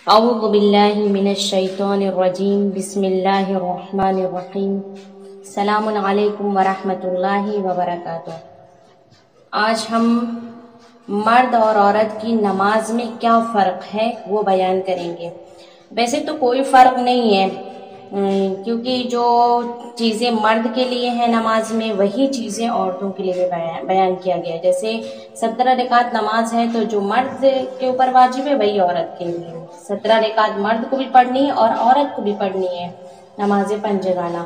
اعوذ باللہ من الشیطان الرجیم بسم اللہ الرحمن الرحیم السلام علیکم ورحمۃ اللہ وبرکاتہ۔ آج ہم مرد اور عورت کی نماز میں کیا فرق ہے وہ بیان کریں گے۔ ویسے تو کوئی فرق نہیں ہے، کیونکہ جو چیزیں مرد کے لیے ہیں نماز میں وہی چیزیں عورتوں کے لیے بیان کیا گیا ہے۔ جیسے 17 رکعت نماز ہے تو جو مرد کے اوپر واجب ہے وہی عورت کے لیے 17 رکعت مرد کو بھی پڑھنی ہے اور عورت کو بھی پڑھنی ہے نماز پنجگانہ۔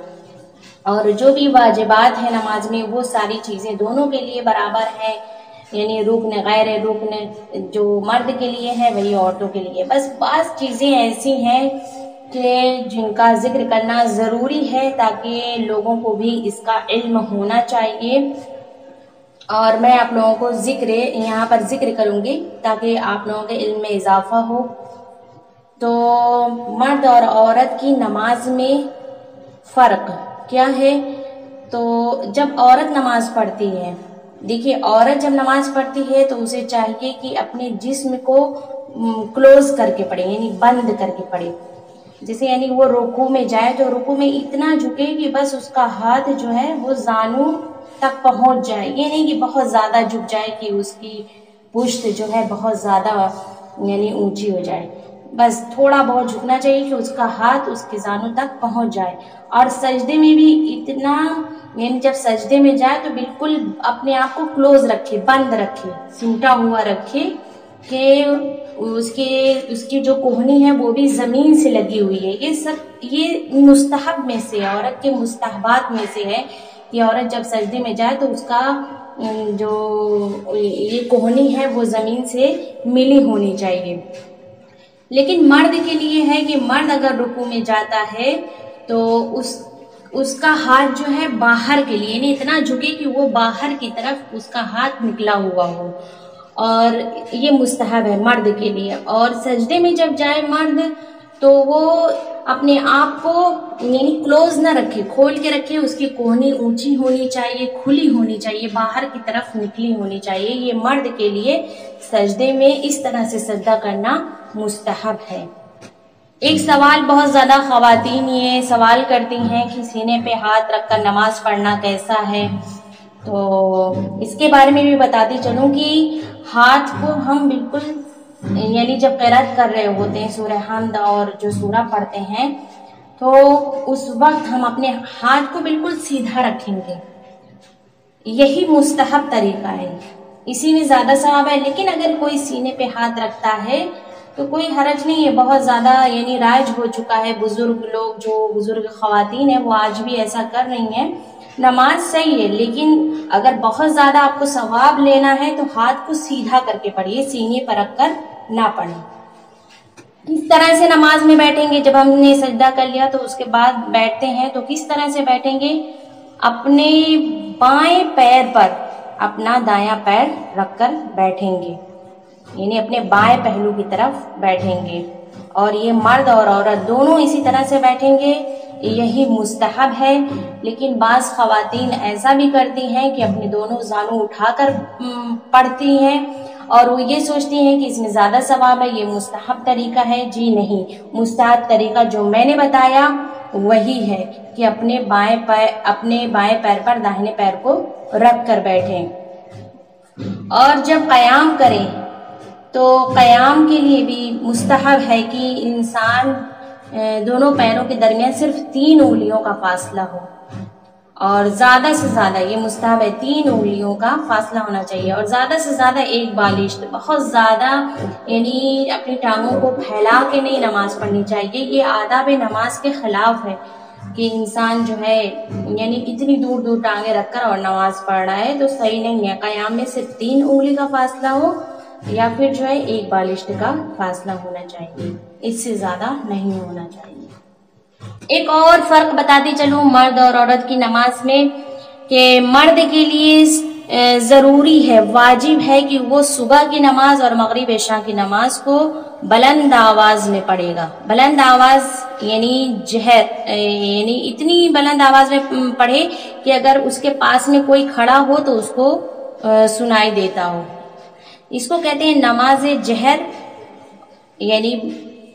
اور جو بھی واجبات ہیں نماز میں وہ ساری چیزیں دونوں کے لیے برابر ہیں، یعنی رکن غیر رکن جو مرد کے لیے ہے وہی عورتوں کے لیے۔ بس بعض چیزیں ایسی ہیں کہ جن کا ذکر کرنا ضروری ہے تاکہ لوگوں کو بھی اس کا علم ہونا چاہیے، اور میں آپ لوگوں کو یہاں پر ذکر کروں گی تاکہ آپ لوگوں کے علم میں اضافہ ہو۔ تو مرد اور عورت کی نماز میں فرق کیا ہے؟ تو جب عورت نماز پڑھتی ہے، دیکھیے عورت جب نماز پڑھتی ہے تو اسے چاہیے کہ اپنے جسم کو کلوز کر کے پڑھے، یعنی بند کر کے پڑھے۔ جیسے یعنی وہ رکوع میں جائے تو رکوع میں اتنا جھکے کہ بس اس کا ہاتھ جو ہے وہ زانو تک پہنچ جائے، یہ نہیں کہ بہت زیادہ جھک جائے کہ اس کی پشت جو ہے بہت زیادہ یعنی اونچی ہو جائے، بس تھوڑا بہت جھکنا چاہیے کہ اس کا ہاتھ اس کے زانو تک پہنچ جائے۔ اور سجدے میں بھی اتنا، یعنی جب سجدے میں جائے تو بالکل اپنے آپ کو کلوز رکھے، بند رکھے، سمٹا ہوا رکھے کہ اس کی جو کوہنی ہے وہ بھی زمین سے لگی ہوئی ہے۔ یہ مستحب میں سے، عورت کے مستحبات میں سے ہے کہ عورت جب سجدے میں جائے تو اس کا جو یہ کوہنی ہے وہ زمین سے ملی ہونی چاہیے۔ لیکن مرد کے لیے ہے کہ مرد اگر رکوع میں جاتا ہے تو اس کا ہاتھ جو ہے باہر کے لیے، یعنی اتنا جھکے کہ وہ باہر کی طرف اس کا ہاتھ نکلا ہوا ہو، اور یہ مستحب ہے مرد کے لیے۔ اور سجدے میں جب جائے مرد تو وہ اپنے آپ کو یعنی کلوز نہ رکھے، کھول کے رکھے، اس کی کوہنی اونچی ہونی چاہیے، کھلی ہونی چاہیے، باہر کی طرف نکلی ہونی چاہیے۔ یہ مرد کے لیے سجدے میں اس طرح سے سجدہ کرنا مستحب ہے۔ ایک سوال بہت زیادہ خواتین یہ سوال کرتی ہیں کہ سینے پہ ہاتھ رکھ کر نماز پڑھنا کیسا ہے، تو اس کے بارے میں بھی بتاتی چلوں کہ ہاتھ کو ہم بالکل یعنی جب قرأت کر رہے ہوتے ہیں سورہ حمد اور جو سورہ پڑھتے ہیں تو اس وقت ہم اپنے ہاتھ کو بالکل سیدھا رکھیں گے، یہی مستحب طریقہ ہے، اسی میں زیادہ ثواب ہے۔ لیکن اگر کوئی سینے پہ ہاتھ رکھتا ہے تو کوئی حرج نہیں ہے، بہت زیادہ یعنی رائج ہو چکا ہے، بزرگ لوگ جو بزرگ خواتین ہیں وہ آج بھی ایسا کر رہی ہیں، نماز صحیح ہے۔ لیکن اگر بہت زیادہ آپ کو ثواب لینا ہے تو ہاتھ کو سیدھا کر کے پڑھیے، سینے پر رکھ کر نہ پڑھیں۔ کس طرح سے نماز میں بیٹھیں گے؟ جب ہم نے سجدہ کر لیا تو اس کے بعد بیٹھتے ہیں تو کس طرح سے بیٹھیں گے؟ اپنے بائیں پیر پر اپنا دایاں پیر رکھ کر بیٹھیں گے، یعنی اپنے بائیں پہلو کی طرف بیٹھیں گے، اور یہ مرد اور عورت دونوں اسی طرح سے بیٹھیں گے، یہی مستحب ہے۔ لیکن بعض خواتین ایسا بھی کرتی ہیں کہ اپنے دونوں زانو اٹھا کر پڑھتی ہیں اور وہ یہ سوچتی ہیں کہ اس میں زیادہ ثواب ہے، یہ مستحب طریقہ ہے۔ جی نہیں، مستحب طریقہ جو میں نے بتایا وہی ہے کہ اپنے بائیں پیر پر داہنے پیر کو رکھ کر بیٹھیں، اور جب قیام کریں تو قیام کے لیے بھی مستحب ہے کہ انسان دونوں پیروں کے درمیان صرف 3 انگلیوں کا فاصلہ ہو، اور زیادہ سے زیادہ یہ مستحب ہے 3 انگلیوں کا فاصلہ ہونا چاہیے، اور زیادہ سے زیادہ ایک بالشت، بہت زیادہ یعنی اپنی ٹانگوں کو پھیلا کے نہیں نماز پڑھنی چاہیے۔ یہ آداب نماز کے خلاف ہے کہ انسان جو ہے یعنی اتنی دور دور ٹانگیں رکھ کر اور نماز پڑھ رہا ہے، تو صحیح نہیں ہے۔ قیام میں صرف 3 انگلی کا فاصلہ ہو یا پھر جو ہے ایک بالشت کا فاصلہ ہونا چاہیے، اس سے زیادہ نہیں ہونا چاہیے۔ ایک اور فرق بتاتی چلوں مرد اور عورت کی نماز میں، کہ مرد کے لیے ضروری ہے، واجب ہے کہ وہ صبح کی نماز اور مغرب عشاء کی نماز کو بلند آواز میں پڑھے گا۔ بلند آواز یعنی جہر، یعنی اتنی بلند آواز میں پڑھے کہ اگر اس کے پاس میں کوئی کھڑا ہو تو اس کو سنائی دیتا ہو۔ اس کو کہتے ہیں نماز جہر، یعنی